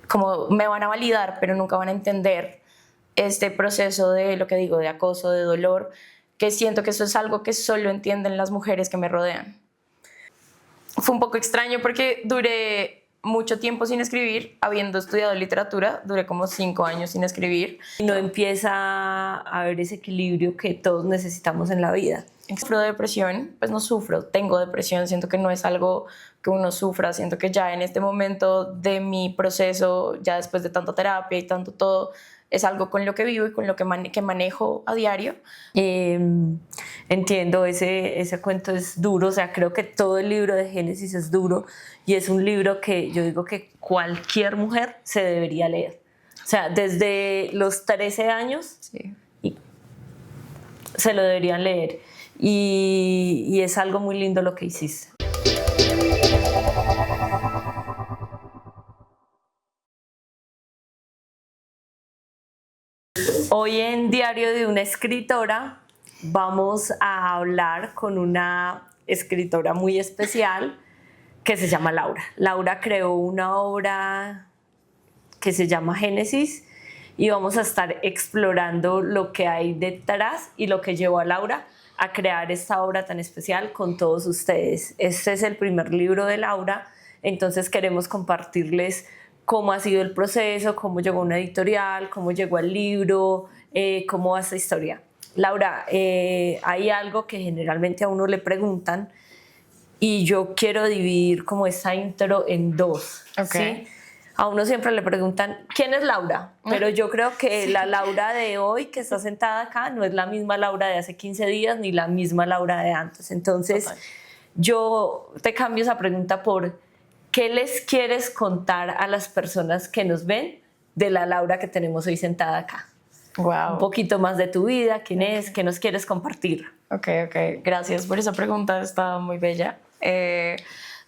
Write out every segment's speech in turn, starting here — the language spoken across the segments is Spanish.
como me van a validar, pero nunca van a entender este proceso de lo que digo, de acoso, de dolor, que siento que eso es algo que solo entienden las mujeres que me rodean. Fue un poco extraño porque duré mucho tiempo sin escribir, habiendo estudiado literatura, duré como 5 años sin escribir. Y no empieza a haber ese equilibrio que todos necesitamos en la vida. Sufro de depresión, pues no sufro, tengo depresión, siento que no es algo que uno sufra, siento que ya en este momento de mi proceso, ya después de tanta terapia y tanto todo, es algo con lo que vivo y con lo que manejo a diario. Entiendo, ese cuento es duro, o sea, creo que todo el libro de Génesis es duro y es un libro que yo digo que cualquier mujer se debería leer. O sea, desde los 13 años Sí. Se lo deberían leer y es algo muy lindo lo que hiciste. Hoy en Diario de una escritora vamos a hablar con una escritora muy especial que se llama Laura. Laura creó una obra que se llama Génesis y vamos a estar explorando lo que hay detrás y lo que llevó a Laura a crear esta obra tan especial con todos ustedes. Este es el primer libro de Laura, entonces queremos compartirles cómo ha sido el proceso, cómo llegó a una editorial, cómo llegó al libro, cómo va esta historia. Laura, hay algo que generalmente a uno le preguntan y yo quiero dividir como esta intro en dos. Okay. ¿Sí? A uno siempre le preguntan, ¿quién es Laura? Pero yo creo que sí. La Laura de hoy que está sentada acá no es la misma Laura de hace 15 días ni la misma Laura de antes. Entonces, total, yo te cambio esa pregunta por ¿qué les quieres contar a las personas que nos ven de la Laura que tenemos hoy sentada acá? Wow. Un poquito más de tu vida, quién es, qué nos quieres compartir. Ok. Gracias por esa pregunta, está muy bella.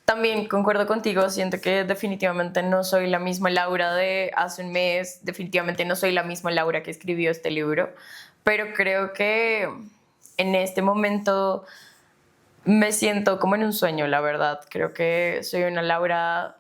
También concuerdo contigo, siento que definitivamente no soy la misma Laura de hace un mes, definitivamente no soy la misma Laura que escribió este libro, pero creo que en este momento me siento como en un sueño, la verdad. Creo que soy una Laura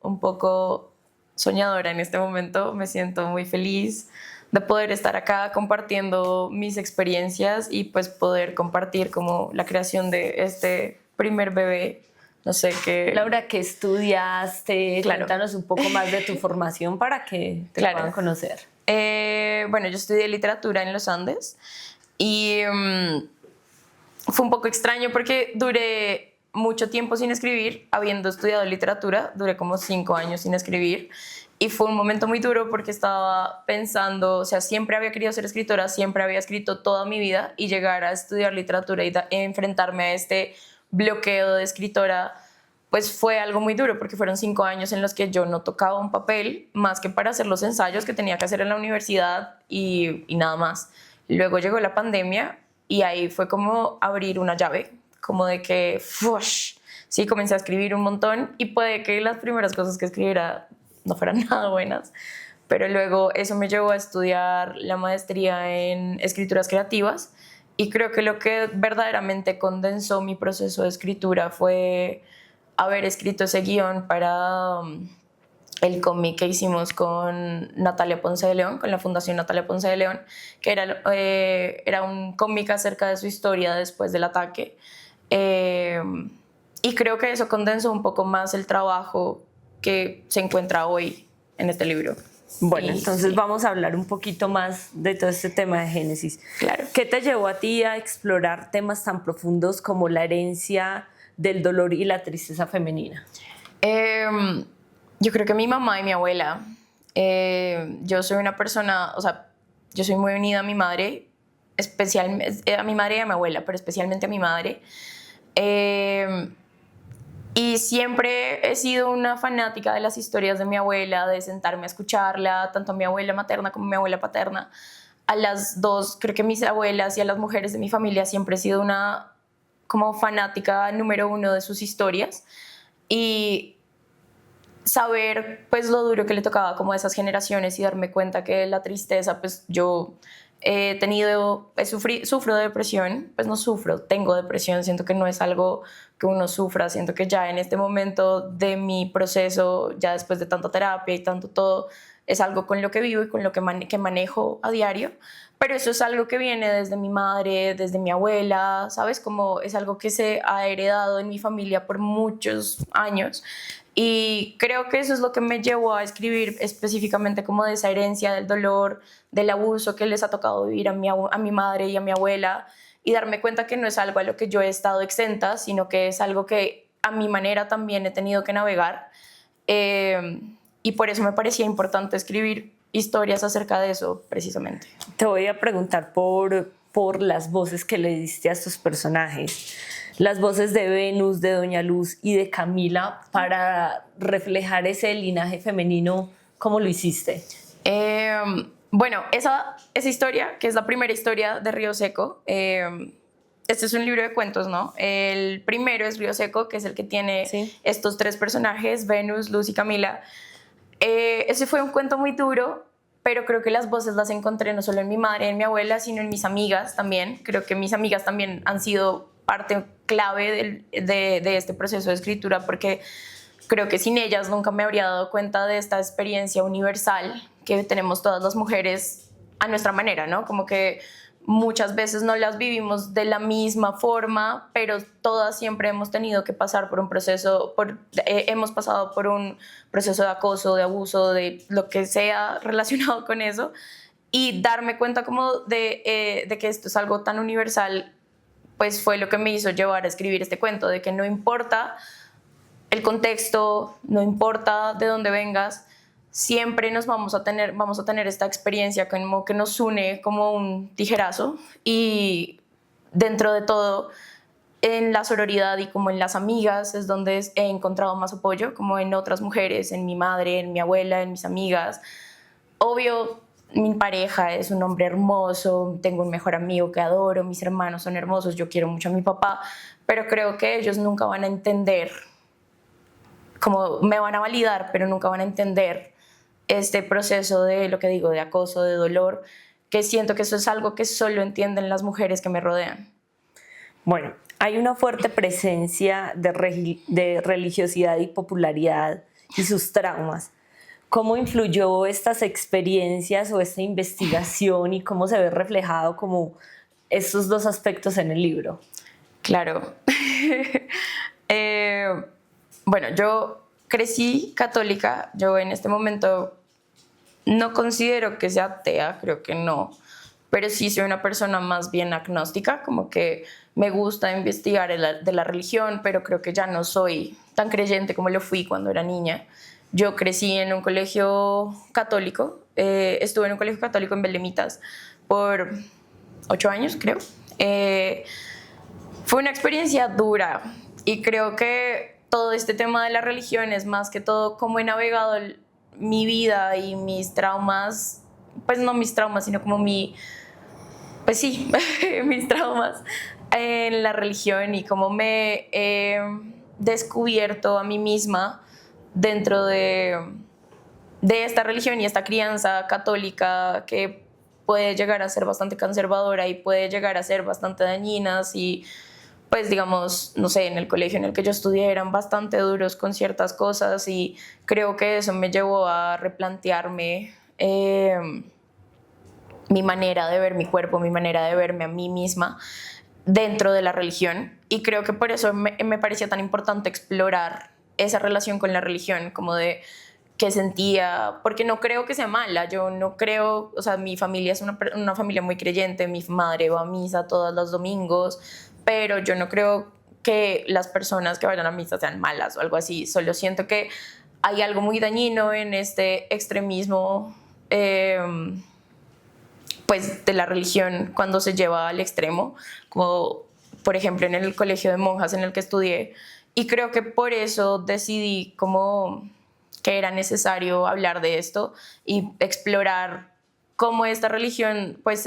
un poco soñadora en este momento, me siento muy feliz de poder estar acá compartiendo mis experiencias y pues poder compartir como la creación de este primer bebé. No sé qué. Laura, ¿qué estudiaste? Claro. Cuéntanos un poco más de tu formación para que te puedan conocer. Bueno, yo estudié literatura en los Andes y fue un poco extraño porque duré mucho tiempo sin escribir, habiendo estudiado literatura, duré como 5 años sin escribir. Y fue un momento muy duro porque estaba pensando, o sea, siempre había querido ser escritora, siempre había escrito toda mi vida y llegar a estudiar literatura y enfrentarme a este bloqueo de escritora, pues fue algo muy duro porque fueron 5 años en los que yo no tocaba un papel más que para hacer los ensayos que tenía que hacer en la universidad y nada más. Luego llegó la pandemia y ahí fue como abrir una llave, como de que, ¡fush! Sí, comencé a escribir un montón y puede que las primeras cosas que escribiera no fueran nada buenas, pero luego eso me llevó a estudiar la maestría en escrituras creativas y creo que lo que verdaderamente condensó mi proceso de escritura fue haber escrito ese guión para el cómic que hicimos con Natalia Ponce de León, con la Fundación Natalia Ponce de León, que era un cómic acerca de su historia después del ataque. Y creo que eso condensó un poco más el trabajo que se encuentra hoy en este libro. Bueno, entonces vamos a hablar un poquito más de todo este tema de Génesis. Claro. ¿Qué te llevó a ti a explorar temas tan profundos como la herencia del dolor y la tristeza femenina? Yo creo que mi mamá y mi abuela. Yo soy una persona, o sea, yo soy muy unida a mi madre, especialmente a mi madre y a mi abuela, pero especialmente a mi madre. Y siempre he sido una fanática de las historias de mi abuela, de sentarme a escucharla, tanto a mi abuela materna como a mi abuela paterna. A las dos, creo que mis abuelas y a las mujeres de mi familia siempre he sido una como fanática número 1 de sus historias. Y saber pues lo duro que le tocaba como a esas generaciones y darme cuenta que la tristeza, pues yo Sufro de depresión, pues no sufro, tengo depresión, siento que no es algo que uno sufra, siento que ya en este momento de mi proceso, ya después de tanta terapia y tanto todo, es algo con lo que vivo y con lo que manejo a diario, pero eso es algo que viene desde mi madre, desde mi abuela, ¿sabes? Como es algo que se ha heredado en mi familia por muchos años. Y creo que eso es lo que me llevó a escribir específicamente como de esa herencia del dolor, del abuso que les ha tocado vivir a mi madre y a mi abuela, y darme cuenta que no es algo a lo que yo he estado exenta, sino que es algo que a mi manera también he tenido que navegar. Y por eso me parecía importante escribir historias acerca de eso, precisamente. Te voy a preguntar por las voces que le diste a estos personajes. Las voces de Venus, de Doña Luz y de Camila para reflejar ese linaje femenino, ¿cómo lo hiciste? Bueno, esa historia, que es la primera historia de Río Seco, este es un libro de cuentos, ¿no? El primero es Río Seco, que es el que tiene estos tres personajes, Venus, Luz y Camila. Ese fue un cuento muy duro, pero creo que las voces las encontré no solo en mi madre y en mi abuela, sino en mis amigas también. Creo que mis amigas también han sido parte clave de este proceso de escritura, porque creo que sin ellas nunca me habría dado cuenta de esta experiencia universal que tenemos todas las mujeres a nuestra manera, ¿no? Como que muchas veces no las vivimos de la misma forma, pero todas siempre hemos tenido que pasar por un proceso, hemos pasado por un proceso de acoso, de abuso, de lo que sea relacionado con eso, y darme cuenta como de que esto es algo tan universal, pues fue lo que me hizo llevar a escribir este cuento, de que no importa el contexto, no importa de dónde vengas, siempre vamos a tener esta experiencia como que nos une como un tijerazo, y dentro de todo, en la sororidad y como en las amigas es donde he encontrado más apoyo, como en otras mujeres, en mi madre, en mi abuela, en mis amigas. Obvio, mi pareja es un hombre hermoso, tengo un mejor amigo que adoro, mis hermanos son hermosos, yo quiero mucho a mi papá, pero creo que ellos nunca van a entender, como me van a validar, pero nunca van a entender este proceso de lo que digo, de acoso, de dolor, que siento que eso es algo que solo entienden las mujeres que me rodean. Bueno, hay una fuerte presencia de religiosidad y popularidad y sus traumas. ¿Cómo influyó estas experiencias o esta investigación y cómo se ve reflejado como estos dos aspectos en el libro? Claro. Bueno, yo crecí católica, yo en este momento no considero que sea atea, creo que no, pero sí soy una persona más bien agnóstica, como que me gusta investigar de la religión, pero creo que ya no soy tan creyente como lo fui cuando era niña. Yo crecí en un colegio católico, estuve en un colegio católico en Belemitas por 8 años, creo. Fue una experiencia dura y creo que todo este tema de la religión es más que todo cómo he navegado mi vida y mis traumas, pues no mis traumas, sino como pues sí, mis traumas en la religión y cómo me he descubierto a mí misma dentro de esta religión y esta crianza católica que puede llegar a ser bastante conservadora y puede llegar a ser bastante dañinas. Y pues digamos, no sé, en el colegio en el que yo estudié eran bastante duros con ciertas cosas, y creo que eso me llevó a replantearme mi manera de ver mi cuerpo, mi manera de verme a mí misma dentro de la religión, y creo que por eso me parecía tan importante explorar esa relación con la religión, como de qué sentía, porque no creo que sea mala, yo no creo, o sea, mi familia es una familia muy creyente, mi madre va a misa todos los domingos, pero yo no creo que las personas que vayan a misa sean malas o algo así, solo siento que hay algo muy dañino en este extremismo pues de la religión cuando se lleva al extremo, como por ejemplo en el colegio de monjas en el que estudié, y creo que por eso decidí como que era necesario hablar de esto y explorar cómo esta religión, pues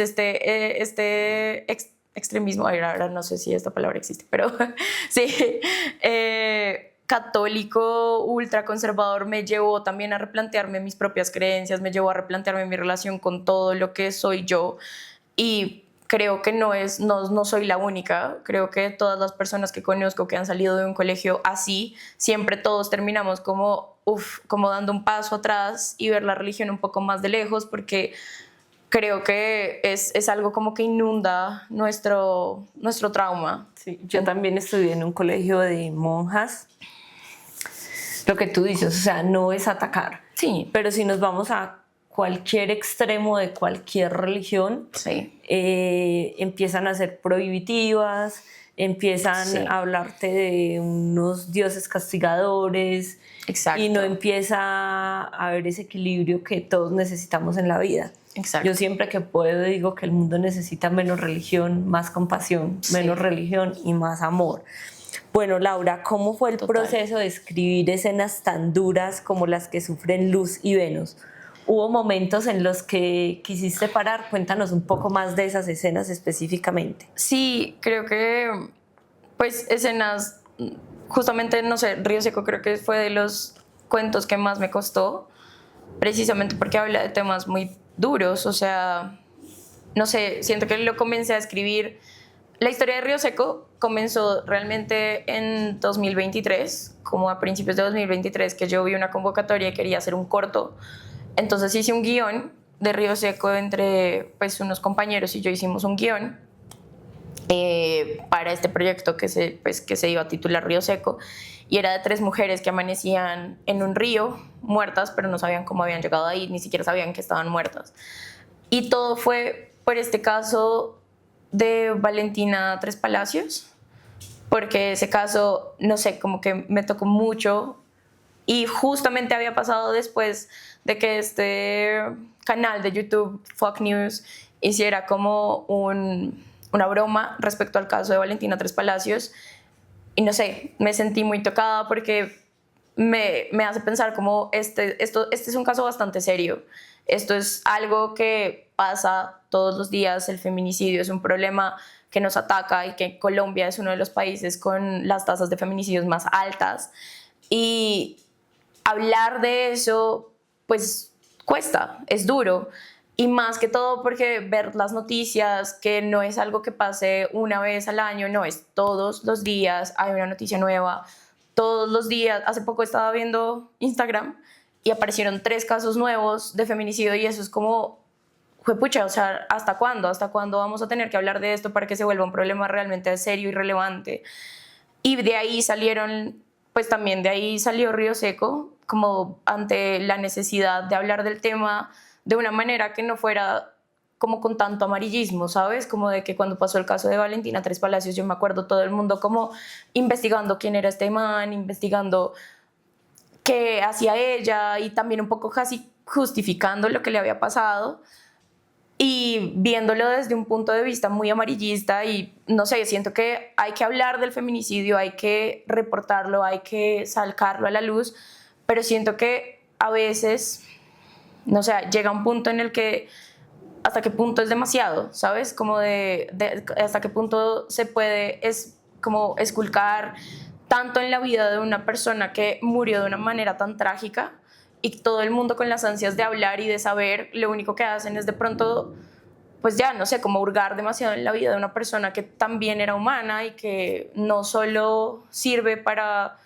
extremismo, ahora no sé si esta palabra existe, pero sí, católico, ultraconservador, me llevó también a replantearme mis propias creencias, me llevó a replantearme mi relación con todo lo que soy yo, y creo que no soy la única. Creo que todas las personas que conozco que han salido de un colegio así, siempre todos terminamos como dando un paso atrás y ver la religión un poco más de lejos, porque creo que es algo como que inunda nuestro trauma. Sí, yo también estudié en un colegio de monjas. Lo que tú dices, o sea, no es atacar. Sí. Pero si nos vamos a cualquier extremo de cualquier religión, Sí. empiezan a ser prohibitivas, empiezan Sí. a hablarte de unos dioses castigadores. Exacto. Y no empieza a haber ese equilibrio que todos necesitamos en la vida. Exacto. Yo siempre que puedo digo que el mundo necesita menos religión, más compasión, Sí. menos religión y más amor. Bueno, Laura, ¿cómo fue el Total. proceso de escribir escenas tan duras como las que sufren Luz y Venus? ¿Hubo momentos en los que quisiste parar? Cuéntanos un poco más de esas escenas específicamente. Sí, creo que, pues, escenas, justamente, no sé, Río Seco creo que fue de los cuentos que más me costó, precisamente porque habla de temas muy duros. O sea, no sé, siento que lo comencé a escribir. La historia de Río Seco comenzó realmente en 2023, como a principios de 2023, que yo vi una convocatoria y quería hacer un corto. Entonces hice un guión de Río Seco entre, pues, unos compañeros, y yo hicimos un guión para este proyecto que se iba a titular Río Seco, y era de 3 mujeres que amanecían en un río muertas, pero no sabían cómo habían llegado ahí, ni siquiera sabían que estaban muertas. Y todo fue por este caso de Valentina Tres Palacios, porque ese caso, no sé, como que me tocó mucho, y justamente había pasado después de que este canal de YouTube, Fox News, hiciera como una broma respecto al caso de Valentina Tres Palacios. Y no sé, me sentí muy tocada porque me hace pensar como este es un caso bastante serio. Esto es algo que pasa todos los días. El feminicidio es un problema que nos ataca, y que Colombia es uno de los países con las tasas de feminicidios más altas. Y hablar de eso, pues, cuesta, es duro. Y más que todo porque ver las noticias, que no es algo que pase una vez al año, no, es todos los días hay una noticia nueva, todos los días. Hace poco estaba viendo Instagram y aparecieron 3 casos nuevos de feminicidio, y eso es como, juepucha, o sea, ¿hasta cuándo? ¿Hasta cuándo vamos a tener que hablar de esto para que se vuelva un problema realmente serio y relevante? Y de ahí salieron, pues también de ahí salió Río Seco, como ante la necesidad de hablar del tema de una manera que no fuera como con tanto amarillismo, ¿sabes? Como de que cuando pasó el caso de Valentina Tres Palacios, yo me acuerdo todo el mundo como investigando quién era este man, investigando qué hacía ella, y también un poco casi justificando lo que le había pasado, y viéndolo desde un punto de vista muy amarillista. Y no sé, siento que hay que hablar del feminicidio, hay que reportarlo, hay que sacarlo a la luz, pero siento que a veces, no sé, llega un punto en el que hasta qué punto es demasiado, ¿sabes? Como de hasta qué punto se puede como esculcar tanto en la vida de una persona que murió de una manera tan trágica, y todo el mundo con las ansias de hablar y de saber, lo único que hacen es de pronto, pues ya, no sé, como hurgar demasiado en la vida de una persona que también era humana y que no solo sirve para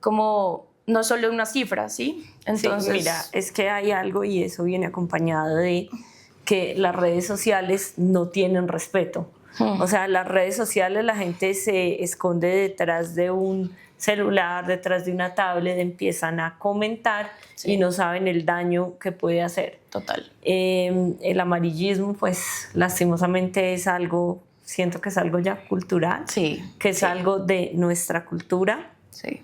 como, no solo una cifra, ¿sí? Entonces, sí, mira, es que hay algo, y eso viene acompañado de que las redes sociales no tienen respeto. O sea, las redes sociales, la gente se esconde detrás de un celular, detrás de una tablet, empiezan a comentar, sí, y no saben el daño que puede hacer. Total. El amarillismo, pues lastimosamente es algo, siento que es algo ya cultural, Sí, que es sí, algo de nuestra cultura. sí.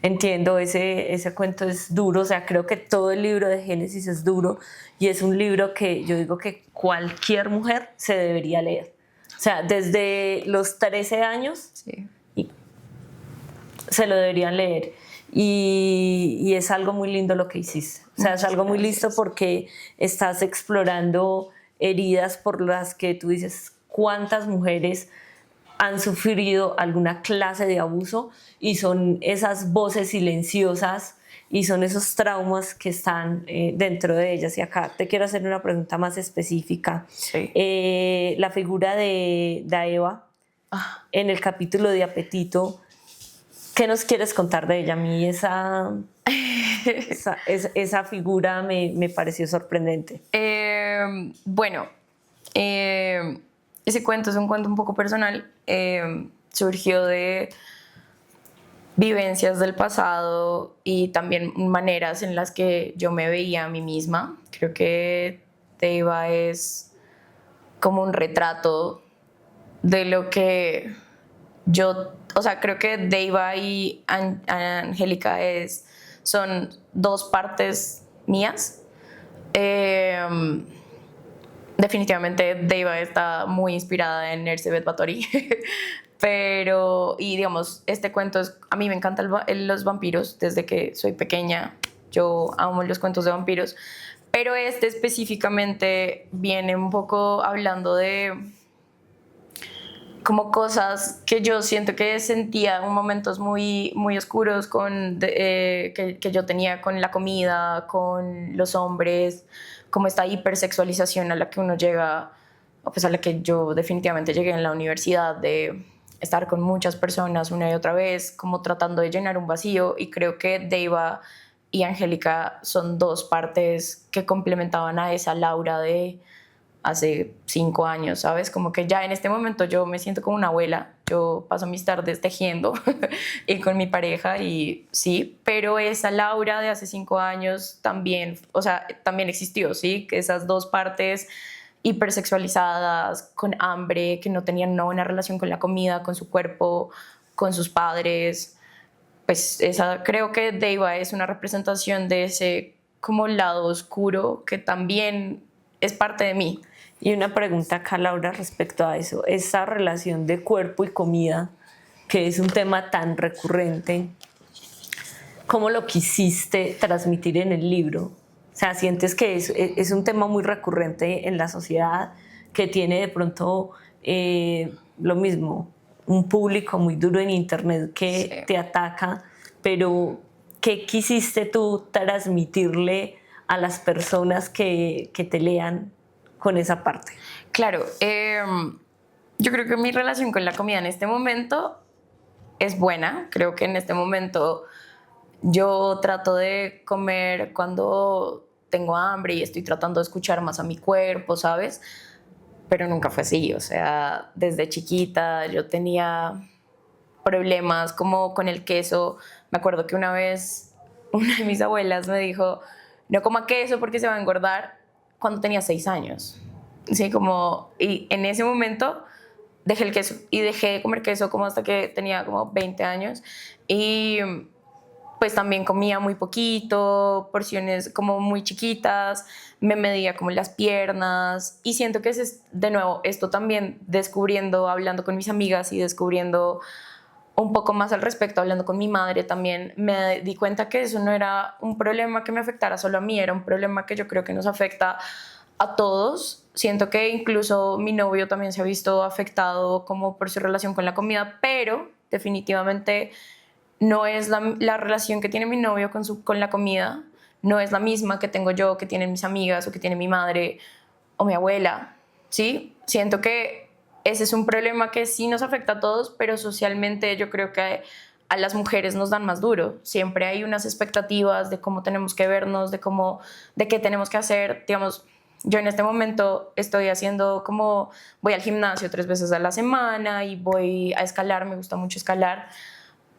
Entiendo, ese cuento es duro, o sea, creo que todo el libro de Génesis es duro, y es un libro que yo digo que cualquier mujer se debería leer. O sea, desde los 13 años Sí. se lo deberían leer, y es algo muy lindo lo que hiciste. O sea, es algo muy lindo porque estás explorando heridas por las que tú dices, ¿cuántas mujeres han sufrido alguna clase de abuso? Y son esas voces silenciosas y son esos traumas que están dentro de ellas. Y acá te quiero hacer una pregunta más específica. Sí. La figura de Eva en el capítulo de Apetito, ¿qué nos quieres contar de ella? A mí esa figura me pareció sorprendente. Bueno, ese cuento es un cuento un poco personal. Surgió de vivencias del pasado y también maneras en las que yo me veía a mí misma. Creo que Eva es como un retrato de lo que yo, o sea, creo que Deiva y Angélica son dos partes mías. Definitivamente Deiva está muy inspirada en Erzsébet Báthory, pero, y digamos, este cuento a mí me encantan los vampiros desde que soy pequeña. Yo amo los cuentos de vampiros, pero este específicamente viene un poco hablando de como cosas que yo siento que sentía en momentos muy, muy oscuros que yo tenía con la comida, con los hombres, como esta hipersexualización a la que uno llega, pues a la que yo definitivamente llegué en la universidad, de estar con muchas personas una y otra vez, como tratando de llenar un vacío. Y creo que Deiva y Angélica son dos partes que complementaban a esa Laura de hace 5 años, ¿sabes? Como que ya en este momento yo me siento como una abuela, yo paso mis tardes tejiendo y con mi pareja y sí, pero esa Laura de hace 5 años también, o sea, también existió, ¿sí? Que esas dos partes hipersexualizadas, con hambre, que no tenían una buena relación con la comida, con su cuerpo, con sus padres, pues creo que Deiva es una representación de ese como lado oscuro que también es parte de mí. Y una pregunta acá, Laura, respecto a eso. Esa relación de cuerpo y comida, que es un tema tan recurrente, ¿cómo lo quisiste transmitir en el libro? O sea, ¿sientes que es un tema muy recurrente en la sociedad, que tiene de pronto lo mismo, un público muy duro en internet que Sí. te ataca, pero ¿qué quisiste tú transmitirle a las personas que te lean con esa parte? Claro, yo creo que mi relación con la comida en este momento es buena. Creo que en este momento yo trato de comer cuando tengo hambre y estoy tratando de escuchar más a mi cuerpo, ¿sabes? Pero nunca fue así. O sea, desde chiquita yo tenía problemas como con el queso. Me acuerdo que una vez una de mis abuelas me dijo, no coma queso porque se va a engordar, cuando tenía 6 años. Sí, y en ese momento dejé el queso y dejé de comer queso como hasta que tenía como 20 años. Y pues también comía muy poquito, porciones como muy chiquitas, me medía como las piernas y siento que es de nuevo esto también descubriendo, hablando con mis amigas y descubriendo un poco más al respecto, hablando con mi madre también, me di cuenta que eso no era un problema que me afectara solo a mí, era un problema que yo creo que nos afecta a todos. Siento que incluso mi novio también se ha visto afectado como por su relación con la comida, pero definitivamente no es la relación que tiene mi novio con la comida, no es la misma que tengo yo, que tienen mis amigas o que tiene mi madre o mi abuela, ¿sí? Siento que ese es un problema que sí nos afecta a todos, pero socialmente yo creo que a las mujeres nos dan más duro. Siempre hay unas expectativas de cómo tenemos que vernos, de qué tenemos que hacer. Digamos, yo en este momento estoy haciendo voy al gimnasio 3 veces a la semana y voy a escalar, me gusta mucho escalar,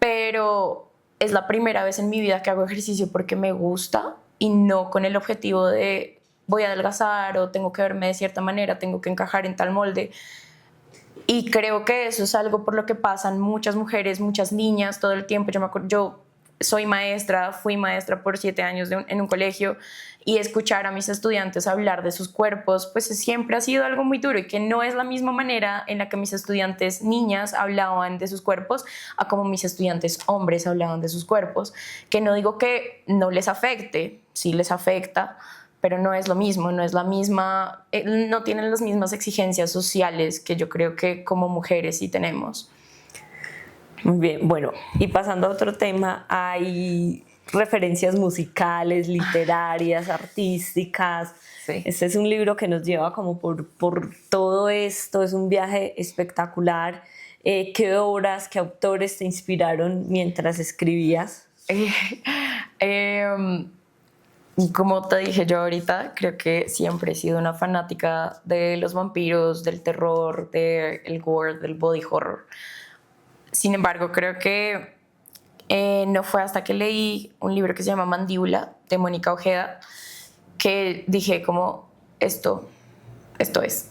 pero es la primera vez en mi vida que hago ejercicio porque me gusta y no con el objetivo de voy a adelgazar o tengo que verme de cierta manera, tengo que encajar en tal molde. Y creo que eso es algo por lo que pasan muchas mujeres, muchas niñas todo el tiempo. Yo soy maestra, fui maestra por 7 años en un colegio, y escuchar a mis estudiantes hablar de sus cuerpos, pues siempre ha sido algo muy duro, y que no es la misma manera en la que mis estudiantes niñas hablaban de sus cuerpos a como mis estudiantes hombres hablaban de sus cuerpos. Que no digo que no les afecte, sí les afecta, pero no es lo mismo, no es la misma, no tienen las mismas exigencias sociales que yo creo que como mujeres sí tenemos. Muy bien, bueno, y pasando a otro tema, hay referencias musicales, literarias, artísticas. Sí. Este es un libro que nos lleva como por todo esto, es un viaje espectacular. ¿Qué obras, qué autores te inspiraron mientras escribías? Como te dije yo ahorita, creo que siempre he sido una fanática de los vampiros, del terror, del gore, del body horror. Sin embargo, creo que no fue hasta que leí un libro que se llama Mandíbula, de Mónica Ojeda, que dije como, esto es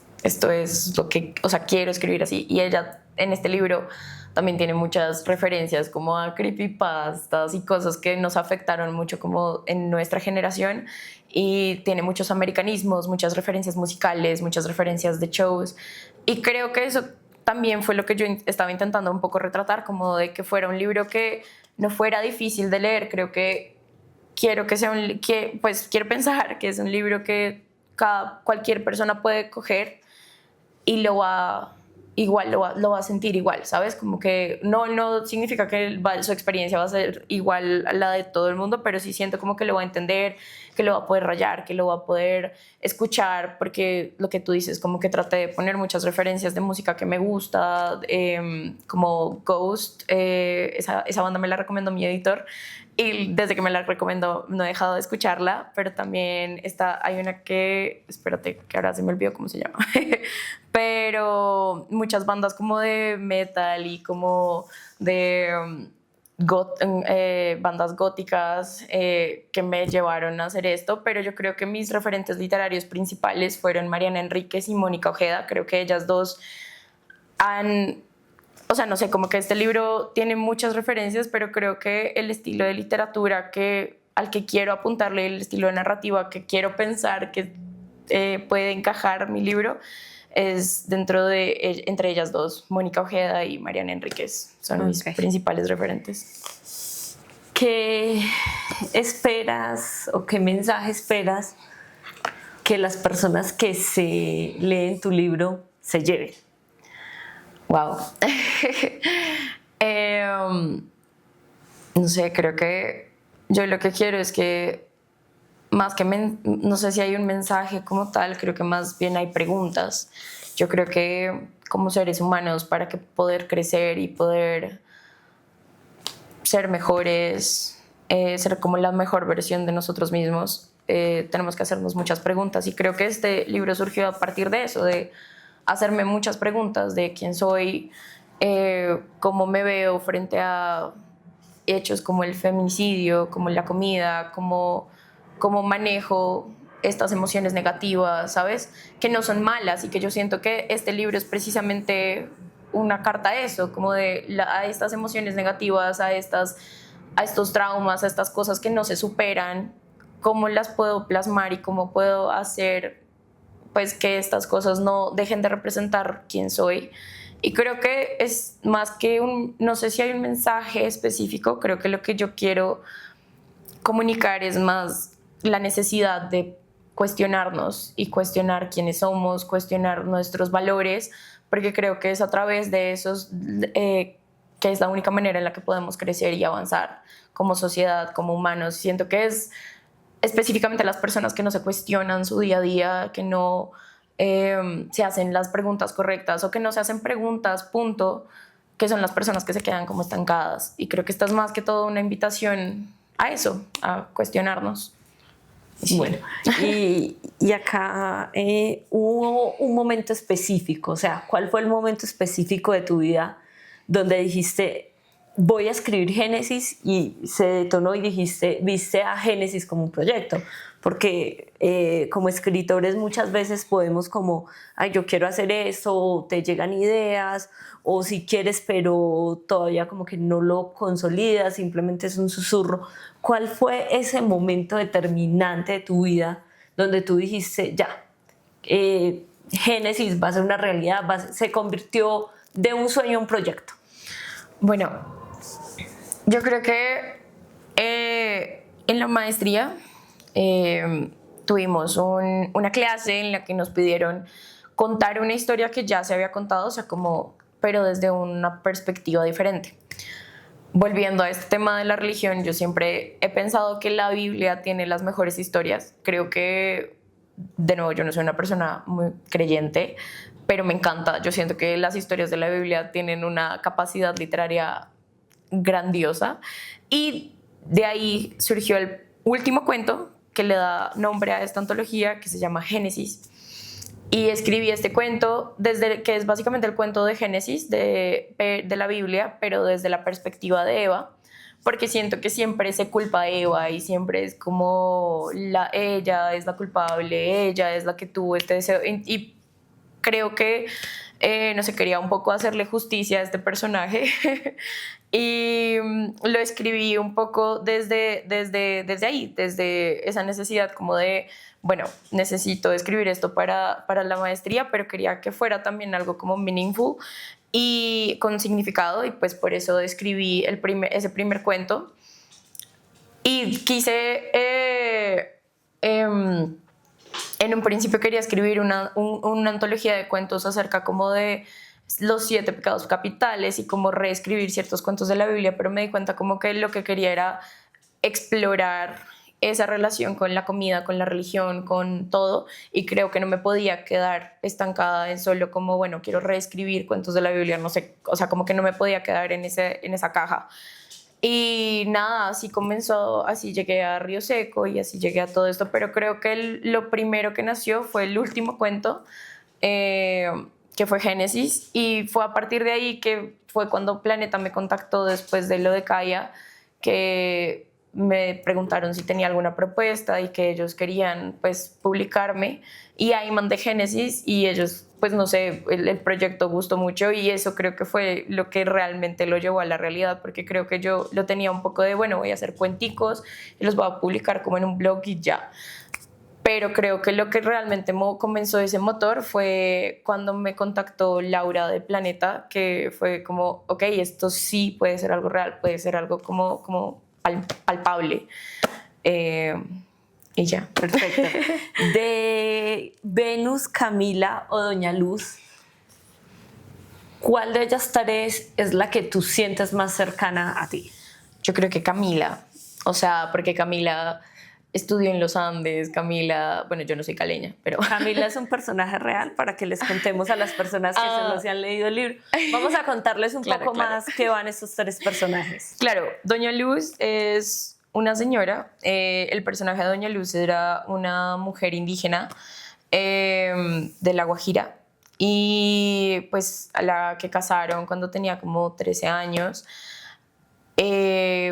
lo que, o sea, quiero escribir así. Y ella en este libro también tiene muchas referencias como a creepypastas y cosas que nos afectaron mucho como en nuestra generación, y tiene muchos americanismos, muchas referencias musicales, muchas referencias de shows, y creo que eso también fue lo que yo estaba intentando un poco retratar, como de que fuera un libro que no fuera difícil de leer. Creo que quiero que sea quiero pensar que es un libro que cualquier persona puede coger y lo va a sentir igual, ¿sabes? Como que no significa que su experiencia va a ser igual a la de todo el mundo, pero sí siento como que lo va a entender, que lo va a poder rayar, que lo va a poder escuchar, porque lo que tú dices, como que traté de poner muchas referencias de música que me gusta, como Ghost, esa banda me la recomendó mi editor, y desde que me la recomendó no he dejado de escucharla, pero también hay una que, espérate, que ahora se me olvidó cómo se llama, pero muchas bandas como de metal y como de bandas góticas que me llevaron a hacer esto, pero yo creo que mis referentes literarios principales fueron Mariana Enríquez y Mónica Ojeda. Creo que ellas dos o sea, no sé, como que este libro tiene muchas referencias, pero creo que el estilo de literatura al que quiero apuntarle, el estilo de narrativa que quiero pensar que puede encajar mi libro, es entre ellas dos, Mónica Ojeda y Mariana Enríquez, son mis principales referentes. ¿Qué esperas o qué mensaje esperas que las personas que se leen tu libro se lleven? Wow. No sé, creo que yo lo que quiero es que más que no sé si hay un mensaje como tal, creo que más bien hay preguntas. Yo creo que como seres humanos, para que poder crecer y poder ser mejores, ser como la mejor versión de nosotros mismos, tenemos que hacernos muchas preguntas, y creo que este libro surgió a partir de eso, de hacerme muchas preguntas de quién soy, cómo me veo frente a hechos como el feminicidio, como la comida, cómo manejo estas emociones negativas, ¿sabes? Que no son malas, y que yo siento que este libro es precisamente una carta a eso, como a estas emociones negativas, a estos traumas, a estas cosas que no se superan, cómo las puedo plasmar y cómo puedo hacer pues que estas cosas no dejen de representar quién soy. Y creo que es más que no sé si hay un mensaje específico, creo que lo que yo quiero comunicar es más la necesidad de cuestionarnos y cuestionar quiénes somos, cuestionar nuestros valores, porque creo que es a través de esos que es la única manera en la que podemos crecer y avanzar como sociedad, como humanos. Siento que es específicamente las personas que no se cuestionan su día a día, que no se hacen las preguntas correctas o que no se hacen preguntas, punto, que son las personas que se quedan como estancadas. Y creo que esta es más que todo una invitación a eso, a cuestionarnos. Sí. Bueno, y acá hubo un momento específico, o sea, ¿cuál fue el momento específico de tu vida donde dijiste, voy a escribir Génesis, y se detonó y dijiste, viste a Génesis como un proyecto? Porque como escritores muchas veces podemos como, ay, yo quiero hacer esto, o te llegan ideas, o si quieres pero todavía como que no lo consolidas, simplemente es un susurro. ¿Cuál fue ese momento determinante de tu vida donde tú dijiste, ya, Génesis va a ser una realidad, se convirtió de un sueño a un proyecto? Bueno, yo creo que en la maestría tuvimos una clase en la que nos pidieron contar una historia que ya se había contado, o sea, pero desde una perspectiva diferente. volviendo a este tema de la religión, yo siempre he pensado que la Biblia tiene las mejores historias. Creo que, de nuevo, yo no soy una persona muy creyente, pero me encanta. Yo siento que las historias de la Biblia tienen una capacidad literaria grandiosa. Y de ahí surgió el último cuento que le da nombre a esta antología, que se llama Génesis. Y escribí este cuento, que es básicamente el cuento de Génesis de la Biblia, pero desde la perspectiva de Eva, porque siento que siempre se culpa a Eva y siempre es como ella es la culpable, ella es la que tuvo este deseo. Y creo que, no sé, quería un poco hacerle justicia a este personaje y lo escribí un poco desde ahí, desde esa necesidad como de, bueno, necesito escribir esto para la maestría, pero quería que fuera también algo como meaningful y con significado, y pues por eso escribí ese primer cuento. Y quise, en un principio quería escribir una antología de cuentos acerca como de los 7 pecados capitales y como reescribir ciertos cuentos de la Biblia, pero me di cuenta como que lo que quería era explorar esa relación con la comida, con la religión, con todo, y creo que no me podía quedar estancada en solo como, bueno, quiero reescribir cuentos de la Biblia, no sé, o sea, como que no me podía quedar en esa caja. Y nada, así comenzó, así llegué a Río Seco y así llegué a todo esto, pero creo que lo primero que nació fue el último cuento, que fue Génesis, y fue a partir de ahí que fue cuando Planeta me contactó después de lo de Kaya, que me preguntaron si tenía alguna propuesta y que ellos querían pues publicarme, y ahí mandé Génesis y ellos pues no sé, el proyecto gustó mucho y eso creo que fue lo que realmente lo llevó a la realidad, porque creo que yo lo tenía un poco de, bueno, voy a hacer cuenticos y los voy a publicar como en un blog y ya. Pero creo que lo que realmente comenzó ese motor fue cuando me contactó Laura de Planeta, que fue como, ok, esto sí puede ser algo real, puede ser algo como palpable. Y ya. Perfecto. De Venus, Camila o Doña Luz, ¿cuál de ellas tres es la que tú sientes más cercana a ti? Yo creo que Camila, o sea, porque Camila estudió en los Andes, Camila, bueno, yo no soy caleña, pero... Camila es un personaje real para que les contemos a las personas que no se han leído el libro. Vamos a contarles un poco más qué van estos 3 personajes. Claro, Doña Luz es una señora, el personaje de Doña Luz era una mujer indígena de La Guajira, y pues a la que casaron cuando tenía como 13 años, y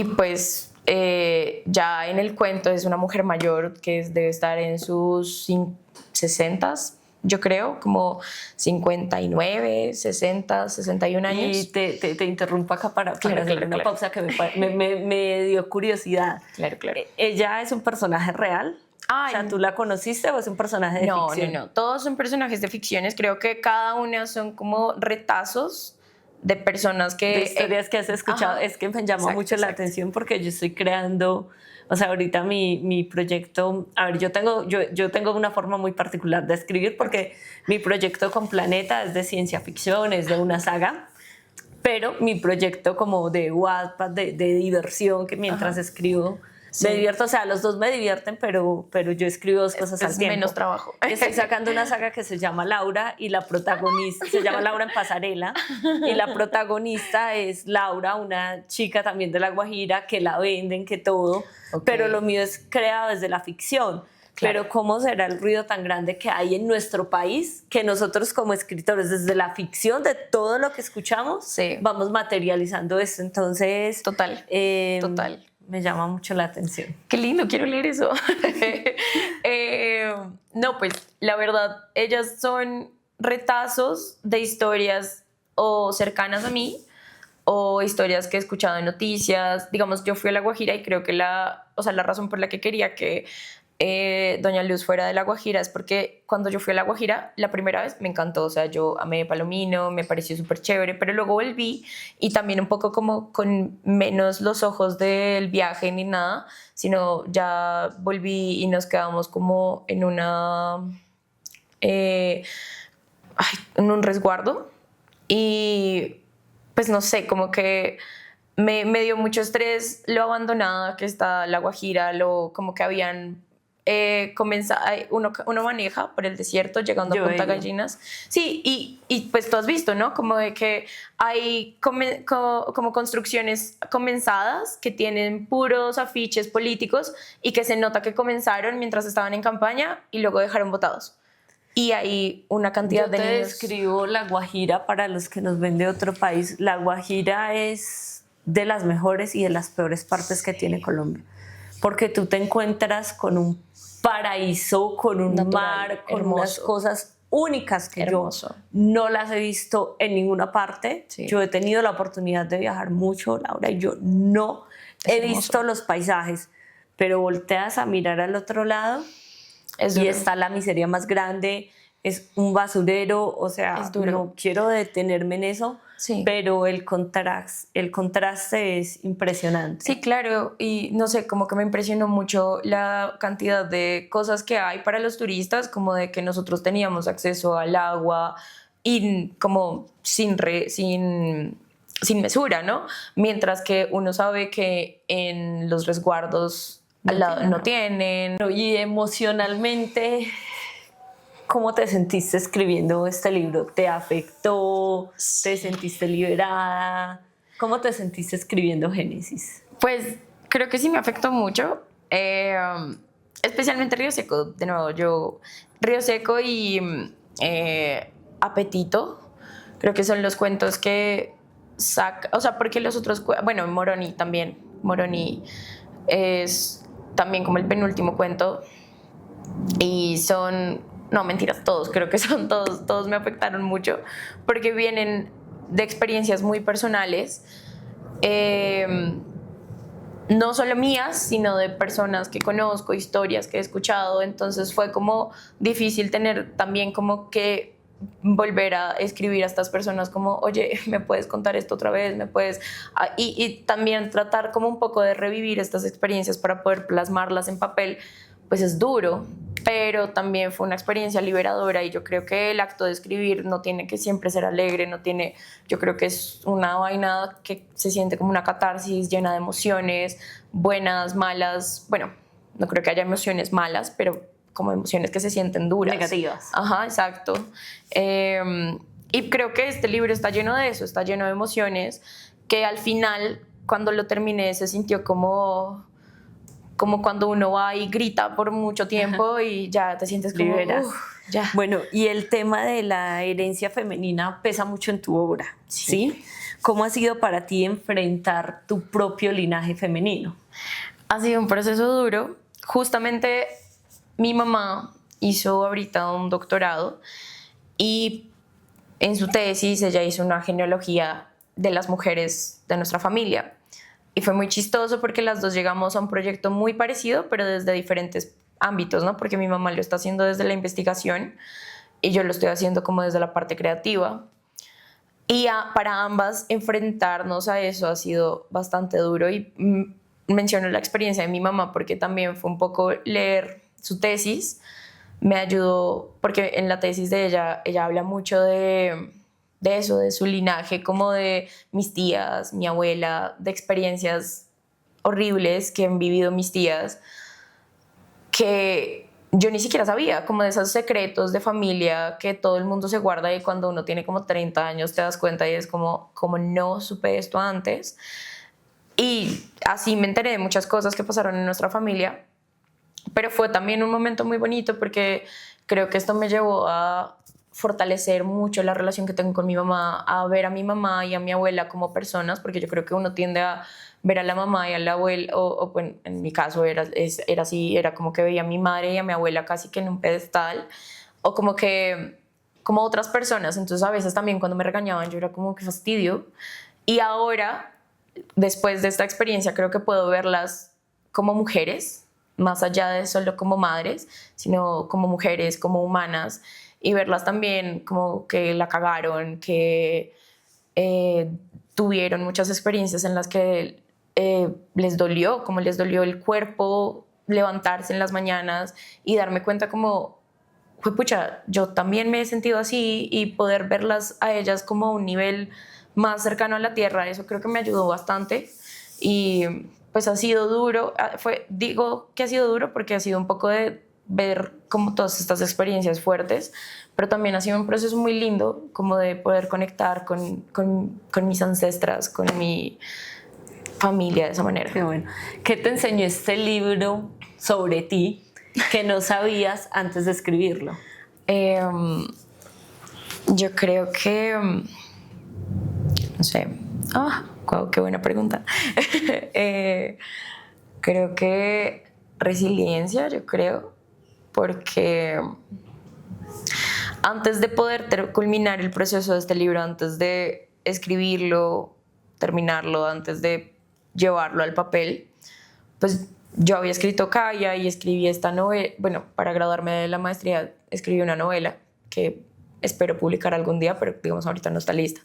pues ya en el cuento es una mujer mayor que debe estar en sus 60s, yo creo, como 59, 60, 61 años. Y te interrumpo acá para hacer una pausa que me dio curiosidad. Claro. ¿Ella es un personaje real? Ay, o sea, ¿tú la conociste o es un personaje de ficción? No. Todos son personajes de ficciones. Creo que cada una son como retazos de personas que... De historias que has escuchado. Es que me llama mucho la atención porque yo estoy creando... O sea, ahorita mi proyecto... A ver, yo tengo una forma muy particular de escribir porque mi proyecto con Planeta es de ciencia ficción, es de una saga, pero mi proyecto como de Wattpad, de diversión, que mientras escribo... Sí. Me divierto, o sea, los dos me divierten, pero yo escribo 2 cosas al tiempo. Es menos trabajo. Estoy sacando una saga que se llama Laura y la protagonista se llama Laura en Pasarela y la protagonista es Laura, una chica también de La Guajira que la venden, que todo, pero lo mío es creado desde la ficción. Claro. Pero ¿cómo será el ruido tan grande que hay en nuestro país que nosotros como escritores desde la ficción de todo lo que escuchamos vamos materializando esto? Entonces... Total. Me llama mucho la atención. Qué lindo, quiero leer eso. No, pues la verdad, ellas son retazos de historias o cercanas a mí o historias que he escuchado en noticias. Digamos, yo fui a La Guajira y creo que la razón por la que quería que Doña Luz fuera de La Guajira es porque cuando yo fui a La Guajira la primera vez me encantó, o sea, yo amé Palomino, me pareció súper chévere, pero luego volví y también un poco como con menos los ojos del viaje ni nada, sino ya volví y nos quedamos como en en un resguardo, y pues no sé, como que me dio mucho estrés lo abandonada que está La Guajira, como que habían uno maneja por el desierto llegando a Yo he Punta ido. Gallinas. Sí, y pues tú has visto, ¿no? Como de que hay como construcciones comenzadas que tienen puros afiches políticos y que se nota que comenzaron mientras estaban en campaña y luego dejaron botados. Y hay una cantidad Yo de te niños. describo La Guajira para los que nos ven de otro país. La Guajira es de las mejores y de las peores partes que tiene Colombia, porque tú te encuentras con un paraíso, con un Natural, mar, con unas hermoso. cosas únicas que Hermoso. yo no las he visto en ninguna parte. Sí. Yo he tenido la oportunidad de viajar mucho, Laura, y yo no Es he hermoso. visto los paisajes, pero volteas a mirar al otro lado Es y duro. está la miseria más grande, es un basurero, o sea, Es duro. no quiero detenerme en eso, Sí. pero el contraste es impresionante. Sí, claro, y no sé, como que me impresionó mucho la cantidad de cosas que hay para los turistas, como de que nosotros teníamos acceso al agua y como sin mesura, ¿no? Mientras que uno sabe que en los resguardos al lado no tienen. Y emocionalmente, ¿cómo te sentiste escribiendo este libro? ¿Te afectó? ¿Te sentiste liberada? ¿Cómo te sentiste escribiendo Génesis? Pues creo que sí me afectó mucho, especialmente Río Seco. De nuevo, Río Seco y Apetito, creo que son los cuentos que saca, o sea, porque los otros, bueno, Moroni también, Moroni es también como el penúltimo cuento y no, mentiras, todos, creo que son todos me afectaron mucho porque vienen de experiencias muy personales. No solo mías, sino de personas que conozco, historias que he escuchado, entonces fue como difícil tener también como que volver a escribir a estas personas como, oye, ¿me puedes contar esto otra vez? ¿Me puedes...? Y también tratar como un poco de revivir estas experiencias para poder plasmarlas en papel, pues es duro, pero también fue una experiencia liberadora y yo creo que el acto de escribir no tiene que siempre ser alegre, yo creo que es una vaina que se siente como una catarsis llena de emociones, buenas, malas, bueno, no creo que haya emociones malas, pero como emociones que se sienten duras. Negativas. Ajá, exacto. Y creo que este libro está lleno de eso, está lleno de emociones que al final, cuando lo terminé, se sintió como cuando uno va y grita por mucho tiempo y ya te sientes como, Liberas. ya. Bueno, y el tema de la herencia femenina pesa mucho en tu obra, ¿sí? ¿Cómo ha sido para ti enfrentar tu propio linaje femenino? Ha sido un proceso duro. Justamente mi mamá hizo ahorita un doctorado y en su tesis ella hizo una genealogía de las mujeres de nuestra familia. Y fue muy chistoso porque las dos llegamos a un proyecto muy parecido, pero desde diferentes ámbitos, ¿no? Porque mi mamá lo está haciendo desde la investigación y yo lo estoy haciendo como desde la parte creativa. Y para ambas enfrentarnos a eso ha sido bastante duro y menciono la experiencia de mi mamá porque también fue un poco leer su tesis, me ayudó porque en la tesis de ella habla mucho de eso, de su linaje, como de mis tías, mi abuela, de experiencias horribles que han vivido mis tías, que yo ni siquiera sabía, como de esos secretos de familia que todo el mundo se guarda y cuando uno tiene como 30 años te das cuenta y es como no supe esto antes. Y así me enteré de muchas cosas que pasaron en nuestra familia, pero fue también un momento muy bonito porque creo que esto me llevó a fortalecer mucho la relación que tengo con mi mamá, a ver a mi mamá y a mi abuela como personas, porque yo creo que uno tiende a ver a la mamá y a la abuela, bueno, en mi caso era así, era como que veía a mi madre y a mi abuela casi que en un pedestal, o como otras personas, entonces a veces también cuando me regañaban yo era como que fastidio, y ahora, después de esta experiencia, creo que puedo verlas como mujeres, más allá de solo como madres, sino como mujeres, como humanas, y verlas también como que la cagaron, que tuvieron muchas experiencias en las que les dolió, como les dolió el cuerpo, levantarse en las mañanas y darme cuenta como, pucha, yo también me he sentido así y poder verlas a ellas como a un nivel más cercano a la tierra. Eso creo que me ayudó bastante y pues ha sido duro. Digo que ha sido duro porque ha sido un poco de ver como todas estas experiencias fuertes, pero también ha sido un proceso muy lindo como de poder conectar con mis ancestras, con mi familia de esa manera. Qué bueno. ¿Qué te enseñó este libro sobre ti que no sabías antes de escribirlo? Yo creo que, no sé, wow, qué buena pregunta. Creo que resiliencia, yo creo, porque antes de poder culminar el proceso de este libro, antes de escribirlo, terminarlo, antes de llevarlo al papel, pues yo había escrito Kaya y escribí esta novela. Bueno, para graduarme de la maestría escribí una novela que espero publicar algún día, pero digamos ahorita no está lista.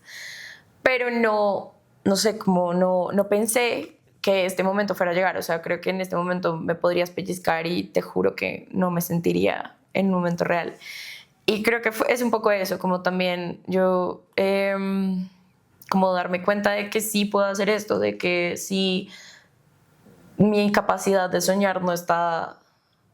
Pero no sé, como no pensé que este momento fuera a llegar. O sea, creo que en este momento me podrías pellizcar y te juro que no me sentiría en un momento real. Y creo que es un poco eso, como también yo, como darme cuenta de que sí puedo hacer esto, de que sí mi incapacidad de soñar no está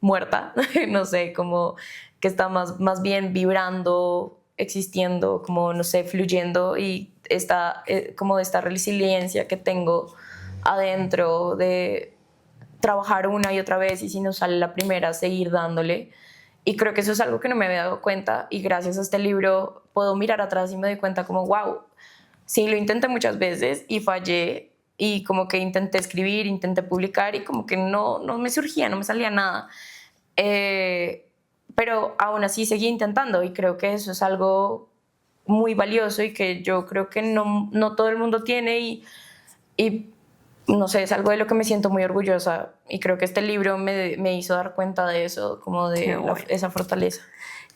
muerta, no sé, como que está más bien vibrando, existiendo, como, no sé, fluyendo y está como esta resiliencia que tengo adentro de trabajar una y otra vez y si no sale la primera, seguir dándole. Y creo que eso es algo que no me había dado cuenta y gracias a este libro puedo mirar atrás y me doy cuenta como, wow, sí, lo intenté muchas veces y fallé y como que intenté escribir, intenté publicar y como que no me surgía, no me salía nada. Pero aún así seguí intentando y creo que eso es algo muy valioso y que yo creo que no todo el mundo tiene y no sé, es algo de lo que me siento muy orgullosa y creo que este libro me hizo dar cuenta de eso, como de esa fortaleza.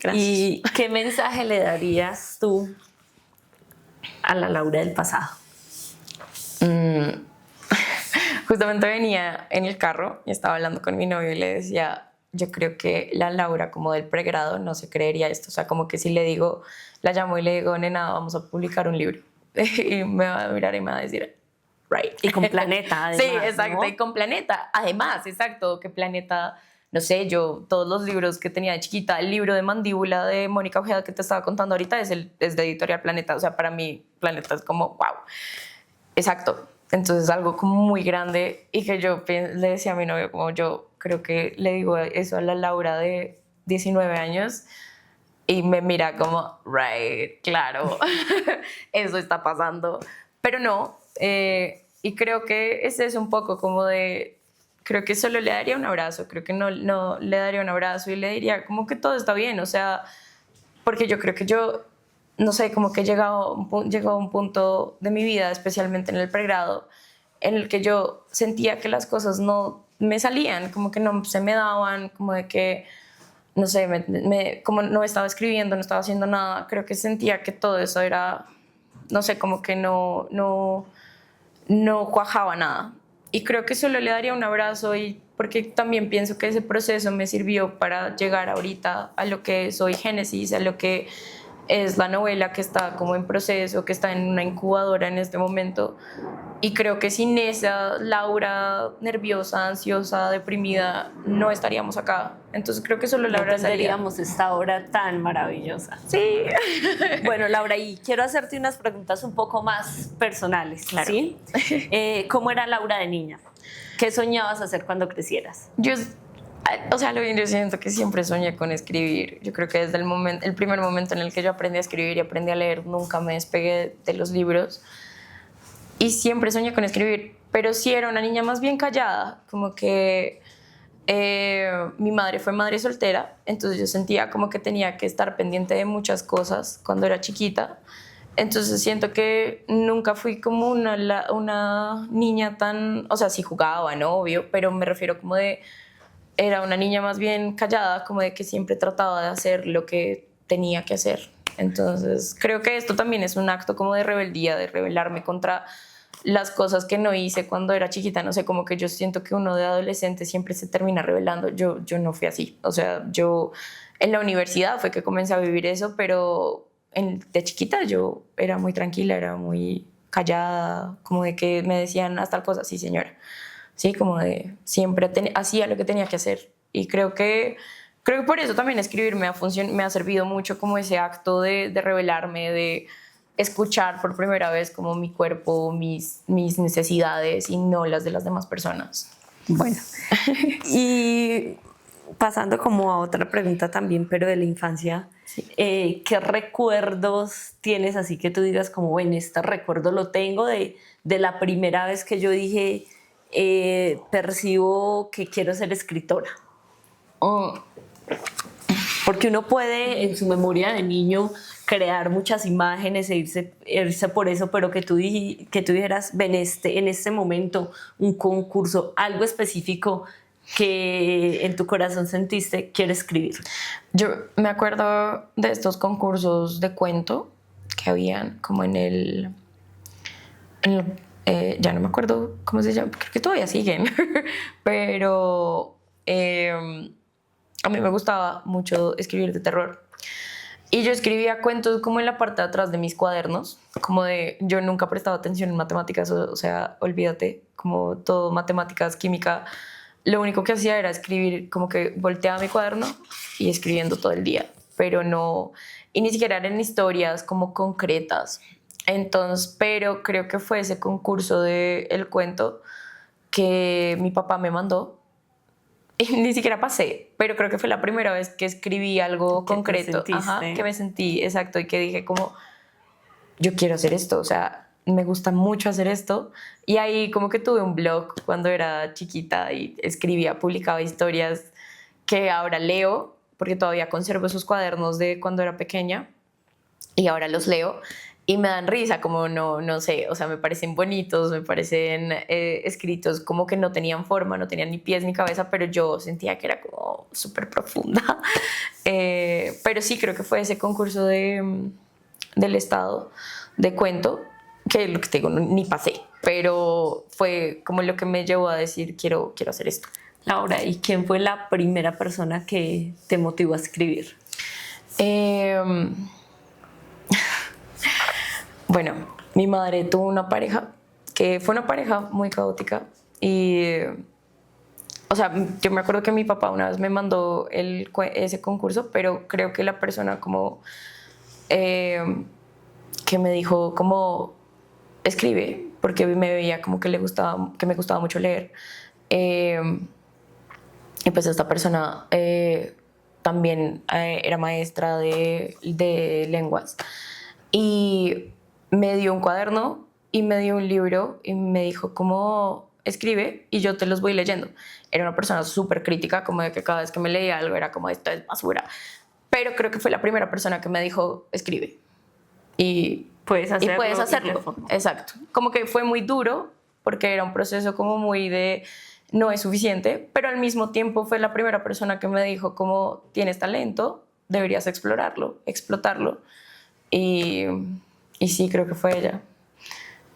Gracias. ¿Y qué mensaje le darías tú a la Laura del pasado? Justamente venía en el carro y estaba hablando con mi novio y le decía, yo creo que la Laura como del pregrado no se creería esto, o sea, como que si le digo, la llamo y le digo, nena, vamos a publicar un libro y me va a mirar y me va a decir, right. Y con Planeta, además. Sí, exacto, ¿no? y con Planeta, además, exacto, que Planeta, no sé, yo todos los libros que tenía de chiquita, el libro de Mandíbula de Mónica Ojeda que te estaba contando ahorita es de Editorial Planeta, o sea, para mí Planeta es como, wow, exacto. Entonces algo como muy grande y que yo le decía a mi novio como yo creo que le digo eso a la Laura de 19 años y me mira como, right, claro, eso está pasando. Pero no, y creo que ese es un poco como de, creo que solo le daría un abrazo, creo que no le daría un abrazo y le diría como que todo está bien, o sea, porque yo creo que yo no sé, como que llegó a un punto de mi vida, especialmente en el pregrado, en el que yo sentía que las cosas no me salían, como que no se me daban, como de que, no sé, como no estaba escribiendo, no estaba haciendo nada, creo que sentía que todo eso era, no sé, como que no cuajaba nada. Y creo que solo le daría un abrazo y porque también pienso que ese proceso me sirvió para llegar ahorita a lo que soy Génesis, a lo que es la novela que está como en proceso, que está en una incubadora en este momento. Y creo que sin esa Laura nerviosa, ansiosa, deprimida, no estaríamos acá. Entonces creo que solo Laura no tendríamos esta obra tan maravillosa. Sí. Bueno, Laura, y quiero hacerte unas preguntas un poco más personales. Claro. ¿Sí? ¿Cómo era Laura de niña? ¿Qué soñabas hacer cuando crecieras? O sea, yo siento que siempre soñé con escribir. Yo creo que desde el primer momento en el que yo aprendí a escribir y aprendí a leer, nunca me despegué de los libros. Y siempre soñé con escribir, pero sí era una niña más bien callada, como que mi madre fue madre soltera, entonces yo sentía como que tenía que estar pendiente de muchas cosas cuando era chiquita. Entonces siento que nunca fui como una niña tan, o sea, sí jugaba, ¿no? Obvio, pero me refiero como de, era una niña más bien callada, como de que siempre trataba de hacer lo que tenía que hacer. Entonces creo que esto también es un acto como de rebeldía, de rebelarme contra las cosas que no hice cuando era chiquita. No sé, como que yo siento que uno de adolescente siempre se termina rebelando. Yo no fui así. O sea, yo en la universidad fue que comencé a vivir eso, pero de chiquita yo era muy tranquila, era muy callada, como de que me decían hasta cosas, sí señora, sí, como de siempre hacía lo que tenía que hacer. Y creo que por eso también escribir me ha servido mucho como ese acto de revelarme, de escuchar por primera vez como mi cuerpo, mis necesidades y no las de las demás personas. Bueno, y pasando como a otra pregunta también, pero de la infancia, Sí. ¿Qué recuerdos tienes así que tú digas como, bueno, este recuerdo lo tengo de la primera vez que yo dije, percibo que quiero ser escritora? Oh, Porque uno puede en su memoria de niño crear muchas imágenes e irse por eso, pero que tú dijeras, ven, en este momento, un concurso, algo específico que en tu corazón sentiste, quiero escribir. yo me acuerdo de estos concursos de cuento que habían como ya no me acuerdo cómo se llama, creo que todavía siguen, pero a mí me gustaba mucho escribir de terror. Y yo escribía cuentos como en la parte de atrás de mis cuadernos, como yo nunca prestaba atención en matemáticas, o sea, olvídate, como todo matemáticas, química, lo único que hacía era escribir, como que volteaba mi cuaderno y escribiendo todo el día, pero no, y ni siquiera eran historias como concretas. Entonces, pero creo que fue ese concurso de el cuento que mi papá me mandó. Y ni siquiera pasé, pero creo que fue la primera vez que escribí algo Que te concreto. Ajá, sentiste. que me sentí, exacto, y que dije como, yo quiero hacer esto, o sea, me gusta mucho hacer esto. Y ahí como que tuve un blog cuando era chiquita y escribía, publicaba historias que ahora leo, porque todavía conservo esos cuadernos de cuando era pequeña y ahora los leo y me dan risa, como no sé, o sea, me parecen bonitos, me parecen escritos como que no tenían forma, no tenían ni pies ni cabeza, pero yo sentía que era como súper profunda. Pero sí, creo que fue ese concurso del Estado de cuento, que lo que te digo, ni pasé, pero fue como lo que me llevó a decir, quiero hacer esto. Laura, ¿y quién fue la primera persona que te motivó a escribir? Eh, Bueno, mi madre tuvo una pareja que fue una pareja muy caótica y, o sea, yo me acuerdo que mi papá una vez me mandó ese concurso, pero creo que la persona como que me dijo como escribe, porque me veía como que que me gustaba mucho leer. Y pues esta persona también era maestra de lenguas y me dio un cuaderno y me dio un libro y me dijo cómo escribe y yo te los voy leyendo. Era una persona súper crítica, como de que cada vez que me leía algo era como esto es basura, pero creo que fue la primera persona que me dijo escribe y Puedes hacerlo. puedes hacerlo. Exacto. Como que fue muy duro porque era un proceso como muy de no es suficiente, pero al mismo tiempo fue la primera persona que me dijo como tienes talento, deberías explorarlo, explotarlo. Y, y sí, creo que fue ella.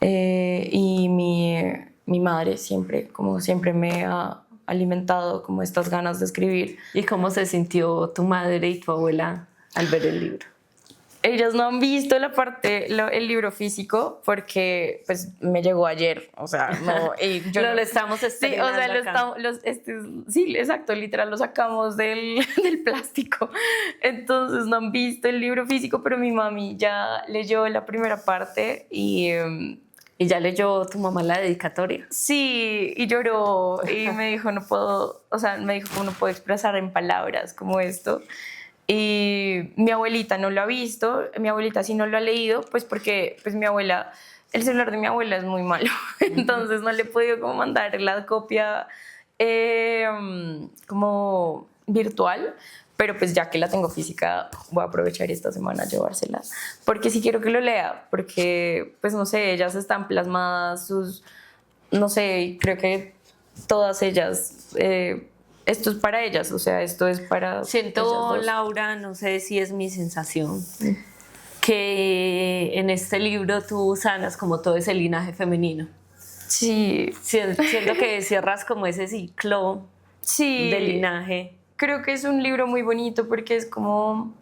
Y mi madre siempre, como siempre me ha alimentado como estas ganas de escribir. ¿Y cómo se sintió tu madre y tu abuela al ver el libro? Ellas no han visto el libro físico porque pues me llegó ayer, o sea, no, Lo estamos sí, o estrenando sea, acá. sí, exacto, literal, lo sacamos del plástico, entonces no han visto el libro físico, pero mi mami ya leyó la primera parte Y ya leyó tu mamá la dedicatoria. sí, y lloró y me dijo, no puedo, o sea, me dijo, como no puedo expresar en palabras como esto. Y mi abuelita no lo ha visto, mi abuelita sí no lo ha leído, pues porque pues mi abuela, el celular de mi abuela es muy malo, entonces no le he podido como mandar la copia como virtual, pero pues ya que la tengo física voy a aprovechar esta semana a llevársela, porque sí quiero que lo lea, porque pues no sé, ellas están plasmadas, no sé, creo que todas ellas... esto es para ellas, o sea, esto es para Siento, ellas dos. Laura, no sé si es mi sensación, que en este libro tú sanas como todo ese linaje femenino. Sí, Siento que cierras como ese ciclo de linaje. creo que es un libro muy bonito porque es como,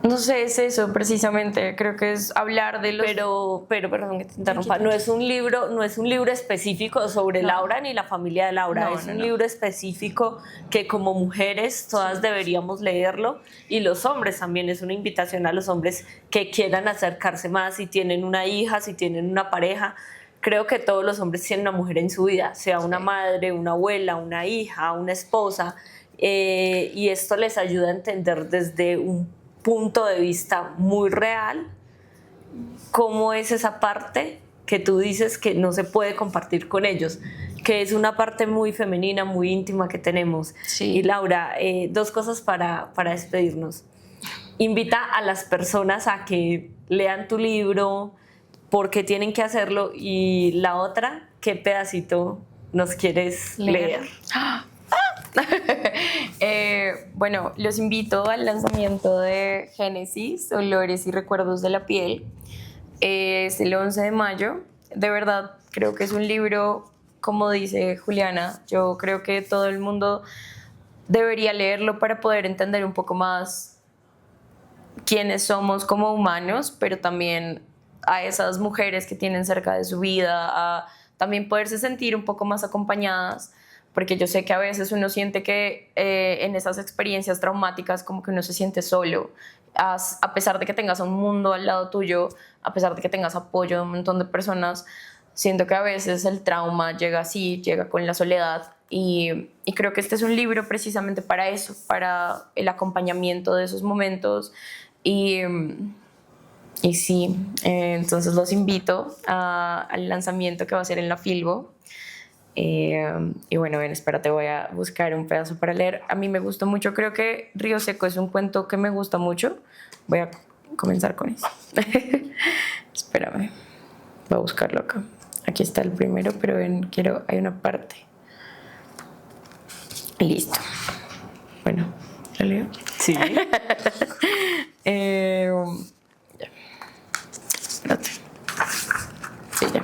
No sé, es eso precisamente, creo que es hablar de los... Pero perdón que te interrumpa, no es un libro específico sobre Laura ni la familia de Laura, es un libro específico que como mujeres todas deberíamos leerlo, y los hombres también, es una invitación a los hombres que quieran acercarse más, si tienen una hija, si tienen una pareja. Creo que todos los hombres tienen una mujer en su vida, sea una madre, una abuela, una hija, una esposa, y esto les ayuda a entender desde un punto de vista muy real cómo es esa parte que tú dices que no se puede compartir con ellos, que es una parte muy femenina, muy íntima que tenemos. Sí. Y Laura, dos cosas para despedirnos. Invita a las personas a que lean tu libro, porque tienen que hacerlo, y la otra, ¿qué pedacito nos quieres leer? Bueno, los invito al lanzamiento de Génesis, Olores y Recuerdos de la Piel. Es el 11 de mayo. De verdad, creo que es un libro, como dice Juliana, yo creo que todo el mundo debería leerlo para poder entender un poco más quiénes somos como humanos, pero también a esas mujeres que tienen cerca de su vida, a también poderse sentir un poco más acompañadas, porque yo sé que a veces uno siente que en esas experiencias traumáticas como que uno se siente solo, a pesar de que tengas un mundo al lado tuyo, a pesar de que tengas apoyo de un montón de personas, siento que a veces el trauma llega así, llega con la soledad, y creo que este es un libro precisamente para eso, para el acompañamiento de esos momentos, y sí, entonces los invito al lanzamiento que va a ser en la Filbo. Y bueno, ven, espérate, voy a buscar un pedazo para leer. A mí me gustó mucho, creo que Río Seco es un cuento que me gusta mucho. Voy a comenzar con eso. Espérame, voy a buscarlo acá. Aquí está el primero, pero ven, hay una parte. Listo. Bueno, ¿lo leo? Sí. Ya. Espérate. Sí, ya.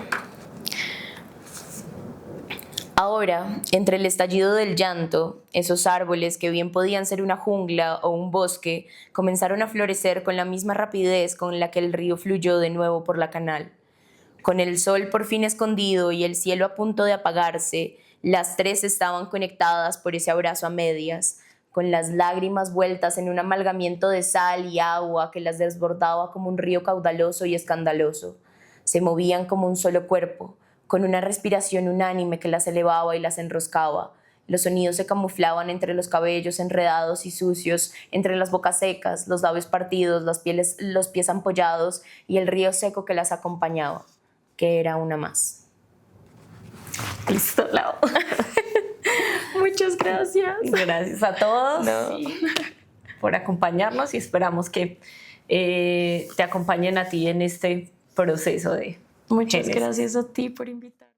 Ahora, entre el estallido del llanto, esos árboles que bien podían ser una jungla o un bosque, comenzaron a florecer con la misma rapidez con la que el río fluyó de nuevo por la canal. Con el sol por fin escondido y el cielo a punto de apagarse, las tres estaban conectadas por ese abrazo a medias, con las lágrimas vueltas en un amalgamiento de sal y agua que las desbordaba como un río caudaloso y escandaloso. Se movían como un solo cuerpo, con una respiración unánime que las elevaba y las enroscaba. Los sonidos se camuflaban entre los cabellos enredados y sucios, entre las bocas secas, los labios partidos, los pies ampollados y el río seco que las acompañaba, que era una más. Listo, Lau. Muchas gracias. Gracias a todos por acompañarnos, y esperamos que te acompañen a ti en este proceso de Muchas Génesis. gracias a ti por invitarme.